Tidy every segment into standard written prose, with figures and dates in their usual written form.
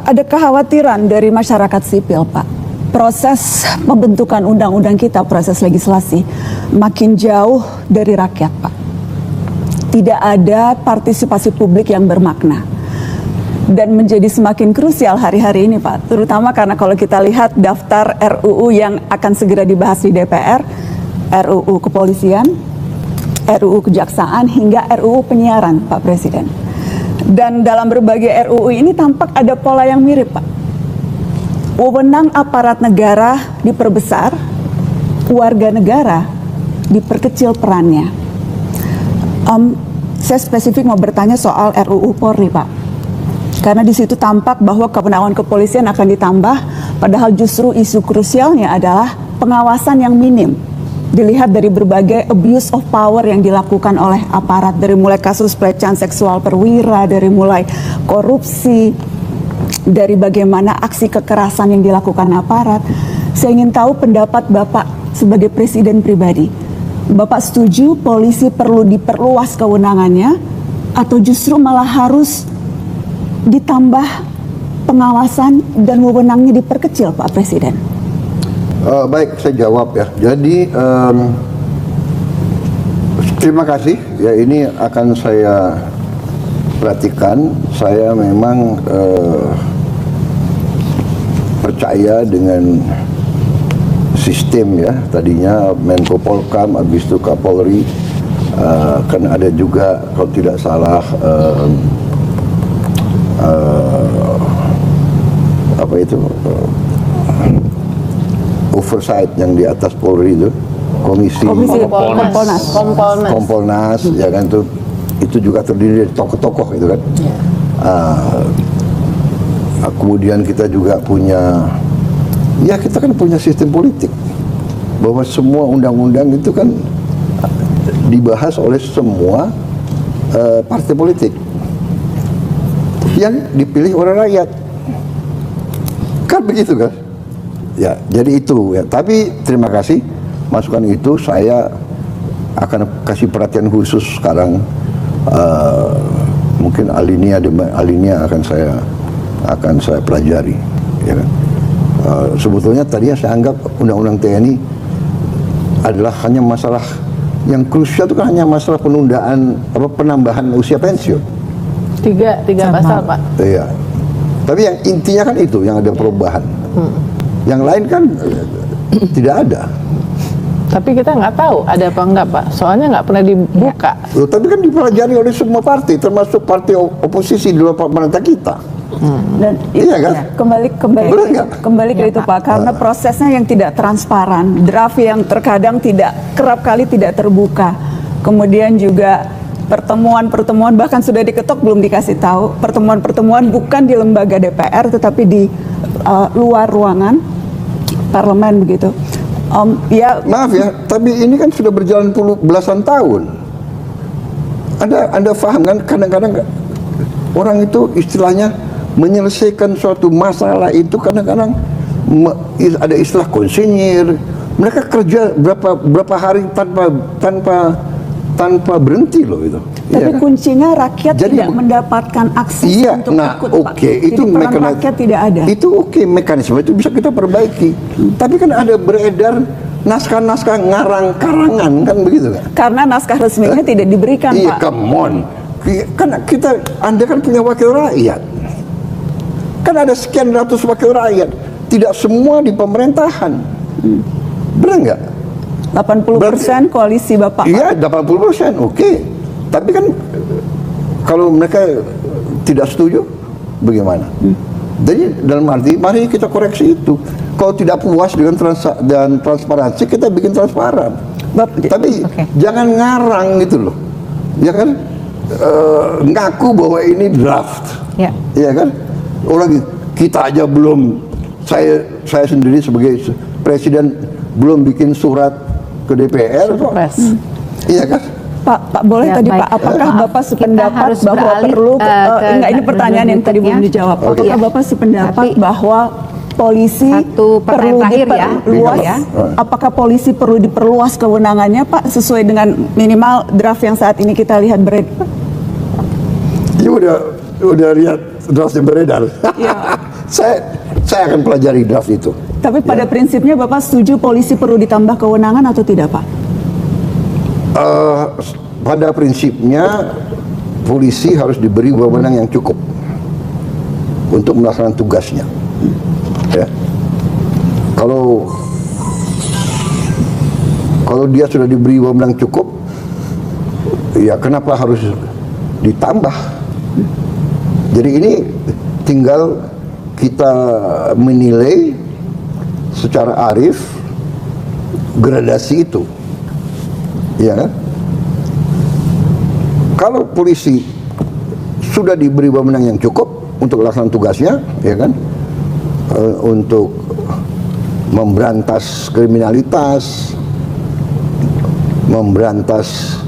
Ada kekhawatiran dari masyarakat sipil, Pak. Proses pembentukan undang-undang kita, proses legislasi, makin jauh dari rakyat, Pak. Tidak ada partisipasi publik yang bermakna. Dan menjadi semakin krusial hari-hari ini, Pak. Terutama karena kalau kita lihat daftar RUU yang akan segera dibahas di DPR, RUU Kepolisian, RUU Kejaksaan, hingga RUU Penyiaran, Pak Presiden. Dan dalam berbagai RUU ini tampak ada pola yang mirip, Pak. Wewenang aparat negara diperbesar, warga negara diperkecil perannya. Saya spesifik mau bertanya soal RUU Polri, Pak. Karena di situ tampak bahwa kewenangan kepolisian akan ditambah, padahal justru isu krusialnya adalah pengawasan yang minim. Dilihat dari berbagai abuse of power yang dilakukan oleh aparat, dari mulai kasus pelecehan seksual perwira, dari mulai korupsi, dari bagaimana aksi kekerasan yang dilakukan aparat. Saya ingin tahu pendapat Bapak sebagai presiden pribadi. Bapak setuju polisi perlu diperluas kewenangannya atau justru malah harus ditambah pengawasan dan wewenangnya diperkecil, Pak Presiden? Baik, saya jawab ya. Jadi terima kasih ya, ini akan saya perhatikan. Saya memang percaya dengan sistem ya. Tadinya Menko Polkam, habis itu Kapolri, kan ada juga kalau tidak salah apa itu oversight yang di atas Polri itu, komisi Kompolnas ya kan, itu juga terdiri dari tokoh-tokoh itu kan. Kemudian kita juga punya, ya kita kan punya sistem politik bahwa semua undang-undang itu kan dibahas oleh semua partai politik yang dipilih oleh rakyat, kan begitu kan? Ya, jadi itu ya. Tapi terima kasih masukan itu, saya akan kasih perhatian khusus sekarang. Mungkin alinea akan saya pelajari. Ya kan? Sebetulnya tadinya saya anggap undang-undang TNI adalah hanya masalah yang krusial, itu kan hanya masalah penundaan penambahan usia pensiun. Tiga pasal, Pak. Iya. Tapi yang intinya kan itu yang ada perubahan. Yang lain kan tidak ada. Tapi kita nggak tahu ada apa enggak, Pak. Soalnya nggak pernah dibuka. Loh, tapi kan dipelajari oleh semua partai, termasuk partai oposisi di luar pemerintah kita. Dan iya kan? Kembali ke itu, Pak. Karena prosesnya yang tidak transparan, draft yang terkadang kerap kali tidak terbuka. Kemudian juga pertemuan bahkan sudah diketok belum dikasih tahu. Pertemuan bukan di lembaga DPR tetapi di luar ruangan parlemen begitu. Ya, maaf ya, tapi ini kan sudah berjalan belasan tahun. Anda paham kan, kadang-kadang orang itu istilahnya menyelesaikan suatu masalah itu kadang-kadang ada istilah konsinyir. Mereka kerja berapa hari tanpa berhenti loh itu. Tapi iya, kuncinya rakyat tidak mendapatkan akses untuk ikut, Pak. Itu jadi peran rakyat tidak ada. Itu mekanisme itu bisa kita perbaiki. Tapi kan ada beredar naskah-naskah karangan kan begitu kan? Karena naskah resminya tidak diberikan, Iya, Pak. come on. Kan Anda kan punya wakil rakyat. Kan ada sekian ratus wakil rakyat. Tidak semua di pemerintahan. Benar nggak? 80% koalisi Bapak. Iya, 80%, oke. Tapi kan kalau mereka tidak setuju, bagaimana? Jadi dalam arti, mari kita koreksi itu. Kalau tidak puas dengan transparansi, kita bikin transparan. Tapi jangan ngarang gitu loh. Ya kan? Ngaku bahwa ini draft. Ya. Iya kan? Orang kita aja belum, saya sendiri sebagai presiden belum bikin surat ke DPR kok. Iya kan? Pak boleh ya, tadi baik. Pak, apakah Bapak sependapat bahwa perlu enggak, ini pertanyaan yang tadi belum dijawab. Apakah Bapak sependapat bahwa polisi perlu diperluas? Ya. Apakah polisi perlu diperluas kewenangannya, Pak, sesuai dengan minimal draft yang saat ini kita lihat beredar? Ya udah lihat draft yang beredar. Ya. Saya akan pelajari draft itu. Tapi pada prinsipnya Bapak setuju polisi perlu ditambah kewenangan atau tidak, Pak? Pada prinsipnya polisi harus diberi wewenang yang cukup untuk melaksanakan tugasnya. Ya. Kalau dia sudah diberi wewenang cukup, ya kenapa harus ditambah? Jadi ini tinggal kita menilai secara arif gradasi itu, ya kan? Kalau polisi sudah diberi wewenang yang cukup untuk melaksanakan tugasnya, ya kan, untuk memberantas kriminalitas, memberantas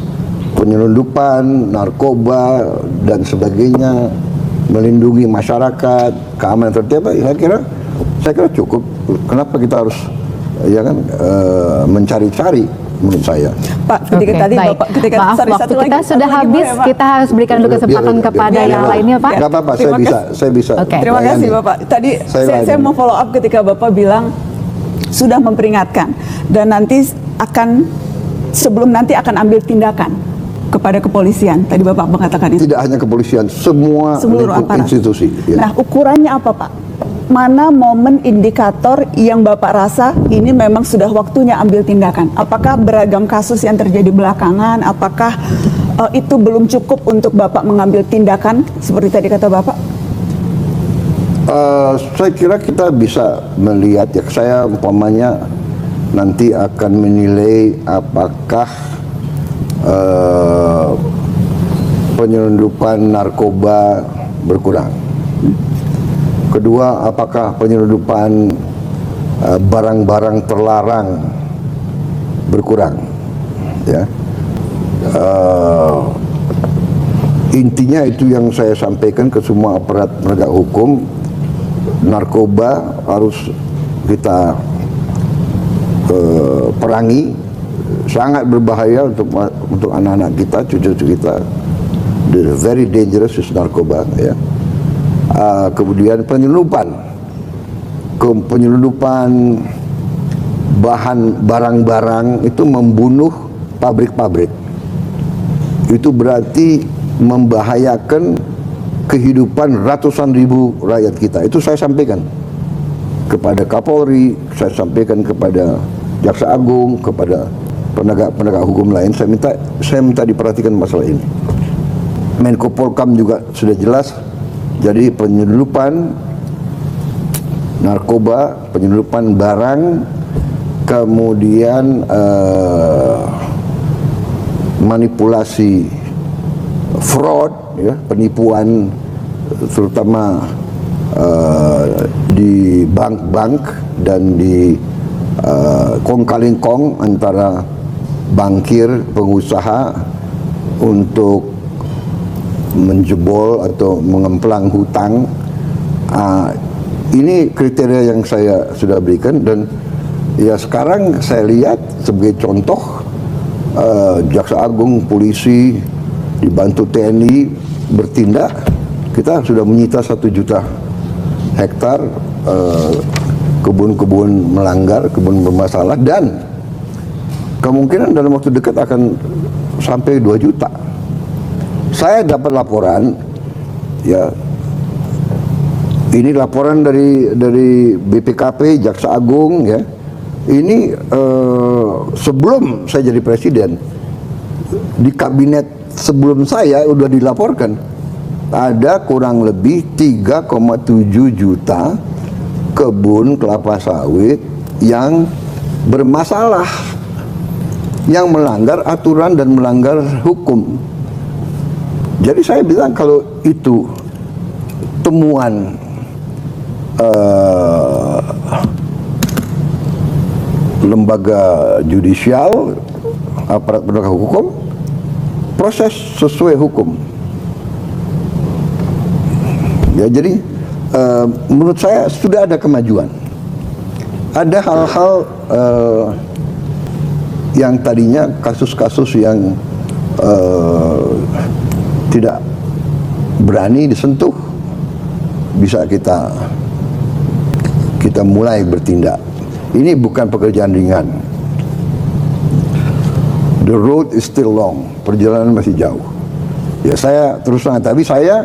penyelundupan, narkoba dan sebagainya, melindungi masyarakat, keamanan tertiba, saya kira cukup. Kenapa kita harus, ya kan, mencari-cari? Menurut saya, Pak, ketika tadi baik. Bapak, ketika Maaf, sorry, waktu satu kita lagi, sudah satu lagi habis. boleh, Pak? Kita harus berikan dulu kesempatan kepada yang lainnya, Pak. Gak apa-apa, Terima saya bisa. Oke. Terima kasih layani. Bapak. Tadi saya layani. mau follow up ketika Bapak bilang sudah memperingatkan dan nanti sebelum nanti akan ambil tindakan kepada kepolisian. Tadi Bapak mengatakan itu. Tidak hanya kepolisian, semua Seluruh lingkup aparat. institusi. Ya. Nah, ukurannya apa, Pak? Mana momen indikator yang Bapak rasa ini memang sudah waktunya ambil tindakan? Apakah beragam kasus yang terjadi belakangan? Apakah itu belum cukup untuk Bapak mengambil tindakan seperti tadi kata Bapak? Saya kira kita bisa melihat, ya, saya umpamanya nanti akan menilai apakah penyelundupan narkoba berkurang. Kedua, apakah penyelundupan barang-barang terlarang berkurang? Ya, intinya itu yang saya sampaikan ke semua aparat penegak hukum. Narkoba harus kita perangi, sangat berbahaya untuk anak-anak kita, cucu-cucu kita. The very dangerous is narkoba, ya. Kemudian penyelundupan barang-barang itu membunuh pabrik-pabrik. Itu berarti membahayakan kehidupan ratusan ribu rakyat kita. Itu saya sampaikan kepada Kapolri, saya sampaikan kepada Jaksa Agung, kepada penegak hukum lain. Saya minta diperhatikan masalah ini. Menko Polkam juga sudah jelas. Jadi penyelundupan narkoba, penyelundupan barang, kemudian manipulasi fraud, ya, penipuan terutama di bank-bank dan di kong kaling kong antara bankir, pengusaha untuk menjebol atau mengemplang hutang. Ini kriteria yang saya sudah berikan, dan ya sekarang saya lihat sebagai contoh Jaksa Agung, polisi dibantu TNI bertindak. Kita sudah menyita 1 juta hektar kebun-kebun melanggar, kebun bermasalah, dan kemungkinan dalam waktu dekat akan sampai 2 juta. Saya dapat laporan, ya, ini laporan dari BPKP, Jaksa Agung, ya. Ini sebelum saya jadi presiden, di kabinet sebelum saya udah dilaporkan ada kurang lebih 3,7 juta kebun kelapa sawit yang bermasalah, yang melanggar aturan dan melanggar hukum. Jadi saya bilang kalau itu temuan lembaga judisial, aparat penegak hukum, proses sesuai hukum. Ya, jadi menurut saya sudah ada kemajuan. Ada hal-hal yang tadinya kasus-kasus yang tidak berani disentuh, bisa kita kita mulai bertindak. Ini bukan pekerjaan ringan. The road is still long. Perjalanan masih jauh. Ya saya terus terang, tapi saya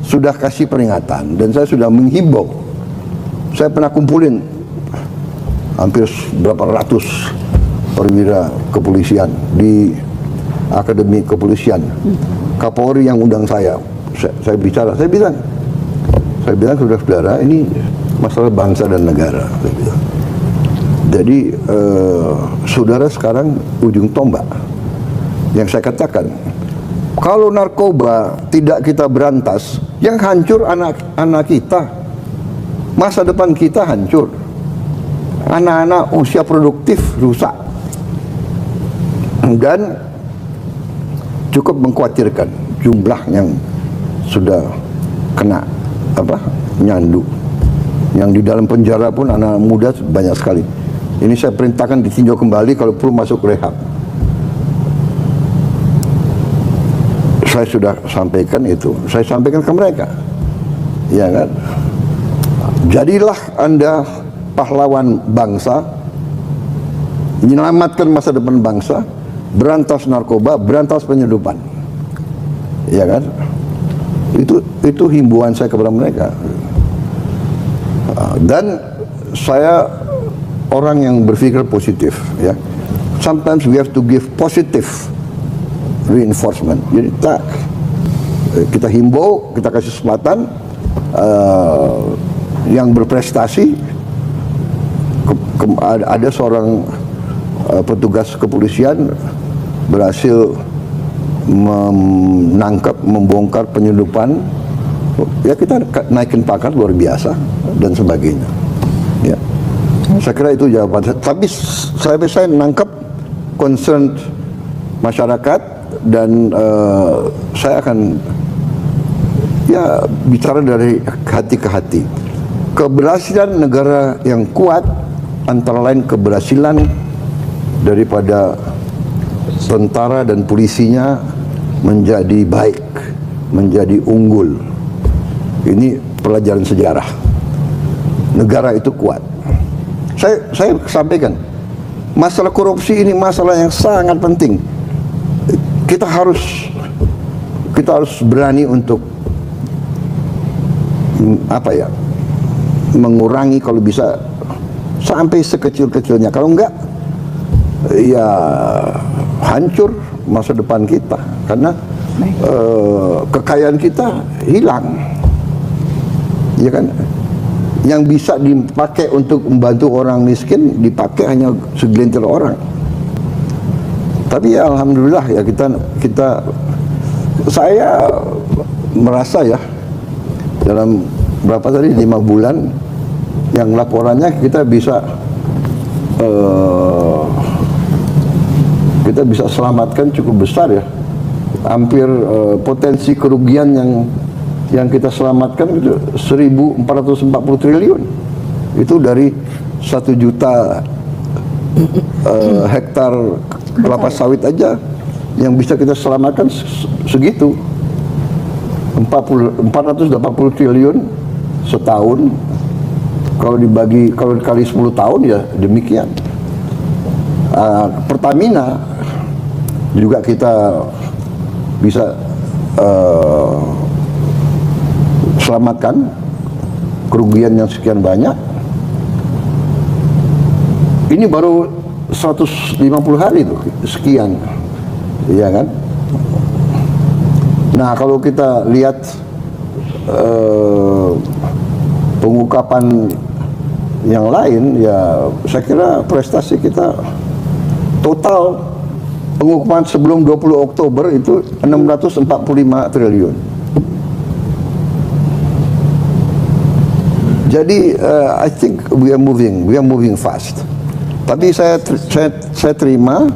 sudah kasih peringatan dan saya sudah menghimbau. Saya pernah kumpulin hampir berapa ratus perwira kepolisian di Akademi Kepolisian. Kapolri yang undang saya bicara, saya bilang saudara-saudara, ini masalah bangsa dan negara. Saya bilang. Jadi saudara sekarang ujung tombak. Yang saya katakan, kalau narkoba tidak kita berantas, yang hancur anak-anak kita, masa depan kita hancur. Anak-anak usia produktif rusak. Dan cukup mengkhawatirkan jumlah yang sudah kena nyandu. Yang di dalam penjara pun anak muda banyak sekali. Ini saya perintahkan ditinjau kembali, kalau perlu masuk rehab. Saya sudah sampaikan itu, saya sampaikan ke mereka, ya kan? Jadilah Anda pahlawan bangsa, menyelamatkan masa depan bangsa, berantas narkoba, berantas penyelundupan, ya kan? Itu himbauan saya kepada mereka. Dan saya orang yang berpikir positif, ya. Sometimes we have to give positive reinforcement. Jadi kita himbau, kita kasih kesempatan yang berprestasi. Ada seorang petugas kepolisian berhasil menangkap, membongkar penyelundupan. Ya kita naikin pangkat luar biasa dan sebagainya. Ya. Saya kira itu jawaban. Tapi saya menangkap concern masyarakat dan saya akan ya bicara dari hati ke hati. Keberhasilan negara yang kuat antara lain keberhasilan daripada tentara dan polisinya menjadi baik, menjadi unggul. Ini pelajaran sejarah. Negara itu kuat. Saya sampaikan, masalah korupsi ini masalah yang sangat penting. Kita harus berani untuk mengurangi kalau bisa sampai sekecil-kecilnya. Kalau enggak, ya hancur masa depan kita karena kekayaan kita hilang. Ya kan, yang bisa dipakai untuk membantu orang miskin dipakai hanya segelintir orang. Tapi ya alhamdulillah ya saya merasa ya dalam berapa tadi 5 bulan yang laporannya kita bisa selamatkan cukup besar ya. Hampir potensi kerugian yang kita selamatkan itu 1.440 triliun. Itu dari 1 juta hektar kelapa sawit aja yang bisa kita selamatkan segitu. 480 triliun setahun. Kalau dikali 10 tahun ya demikian. Pertamina juga kita bisa selamatkan kerugian yang sekian banyak. Ini baru 150 hari tuh sekian, iya kan? Nah kalau kita lihat pengungkapan yang lain, ya saya kira prestasi kita total pengungkapan sebelum 20 Oktober itu 645 triliun. Jadi I think we are moving fast. Tapi saya terima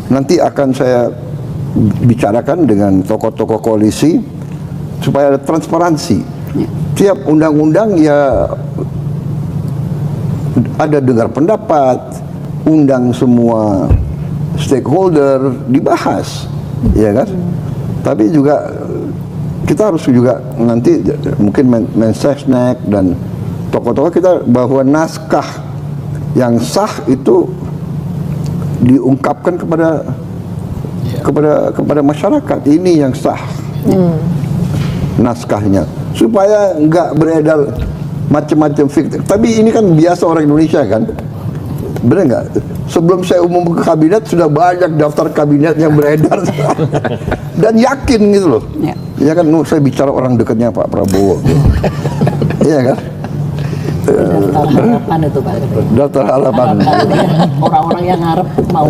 nanti akan saya bicarakan dengan tokoh-tokoh koalisi supaya ada transparansi. Tiap undang-undang ya ada dengar pendapat, undang semua stakeholder dibahas, ya kan? Tapi juga kita harus juga nanti mungkin Mensesnek dan tokoh-tokoh kita bahwa naskah yang sah itu diungkapkan kepada masyarakat. Ini yang sah naskahnya, supaya nggak beredar macam-macam fiktif. Tapi ini kan biasa orang Indonesia kan, benar nggak? Sebelum saya umum ke kabinet sudah banyak daftar kabinet yang beredar dan yakin gitu loh. Ya kan, saya bicara orang dekatnya Pak Prabowo. Iya kan? Daftar harapan itu Pak. Daftar harapan. Orang-orang yang harap mau.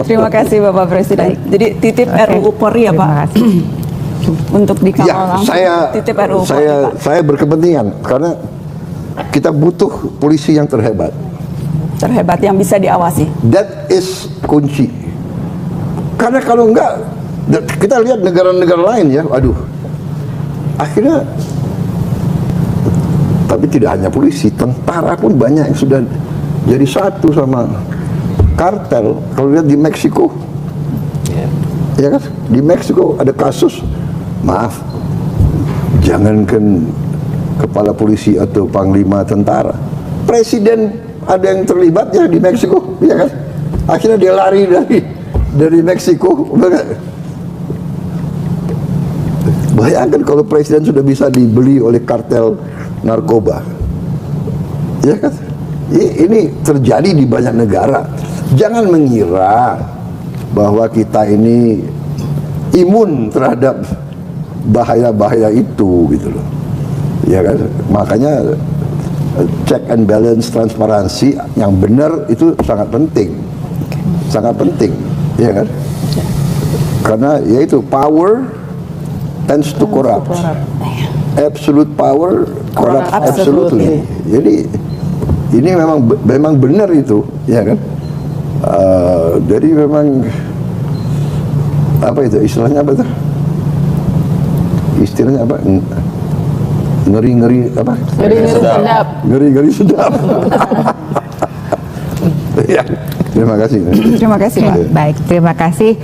Terima kasih Bapak Presiden. Jadi titip RUU Polri ya Pak. Terima kasih. Untuk dikawal Ya, langsung. Titip RUU Polri Pak. saya berkepentingan karena kita butuh polisi yang terhebat. Terhebat yang bisa diawasi. That is kunci. Karena kalau enggak, kita lihat negara-negara lain ya, aduh, akhirnya, tapi tidak hanya polisi, tentara pun banyak yang sudah jadi satu sama kartel. Kalau lihat di Meksiko, ya kan, di Meksiko ada kasus, maaf, jangankan kepala polisi atau panglima tentara, presiden ada yang terlibat ya di Meksiko, ya kan? Akhirnya dia lari dari Meksiko. Bayangkan kalau presiden sudah bisa dibeli oleh kartel narkoba, ya kan? Ini terjadi di banyak negara. Jangan mengira bahwa kita ini imun terhadap bahaya-bahaya itu, gitu loh. Ya kan? Makanya check and balance, transparansi yang benar itu sangat penting, sangat penting, ya kan? Karena yaitu power tends to corrupt, absolute power corrupt absolutely. Jadi ini memang benar itu, ya kan? Jadi memang apa itu istilahnya, apa itu? Istilahnya apa? Ngeri-ngeri apa? Sedap. Ngeri-ngeri sedap. Ya, terima kasih. Terima kasih Pak. Baik, terima kasih.